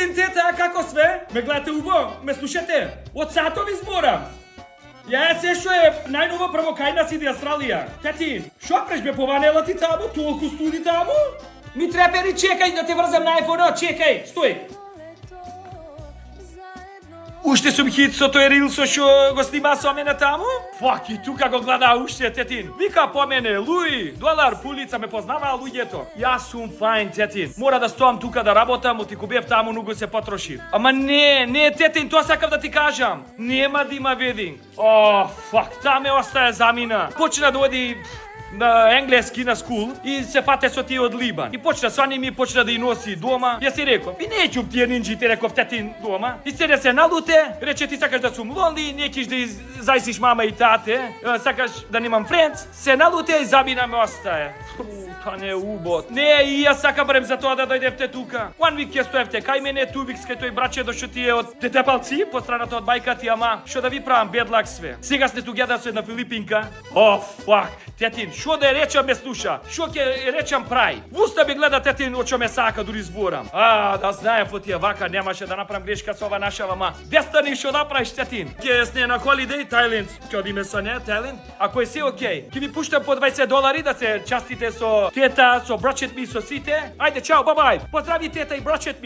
Тетин, тета, како све? Ме гледате убаво, ме слушате? Од сатови зборам. Ја се што е најнова правокајна си di Австралија. Тетин, шо преш бе пованела ти таму? Толку студи таму? Ми трепери, чекај да те врзам на iPhone, чекај, стој. Уште сум хит со тој рилсо што го снима со мене таму? Фак, и тука го гледа уште, Тетин. Вика по мене, Луи, долар пулица, ме познаваа луѓето. Јас сум фајн, Тетин. Мора да стоам тука да работам, оти бев таму, многу се потрошив. Ама не, Тетин, тоа сакав да ти кажам. Нема да има вединг. О, фак, таа ме остае замина. Почна да оди на енглески на скул и се фате со тие од Либан. И почна со ними, почна да и носи дома. Јас си реков, и неќу тие нинџите, реков, Тетин дома. И седе се налуте, рече ти сакаш да сум лонли, неќиш да зајсиш мама и тате, сакаш да немам френдс, се налуте и забина ме остае. Тоа не е убот. Не, и јас сакам барем за тоа да дојдевте тука. One week ќе стоевте кај мене, two weeks кај тој браче дошо тие од Тетепалци, постраната од мајка ти, ама што да ви правам, бедлак све. Сега сте тугеда со една Филипинка. О, фак, Тетин, шо да речам ме слуша, шо ќе речам прај. Вуста би гледа, Тетин, од што ме сака, дури зборам. Да знаев од тие вака, немаше да направам грешка со ова наша мама. Дестани што направиш, Тетин. Ќе сне на холидеј, Тајланд, ќе одиме со не, Тајланд. Ако е се окей, ќе ви пуштам по $20 да се частите со тета, со брачет ми, со сите. Ајде, чао, бај-бај. Поздрави тета и брачет ми.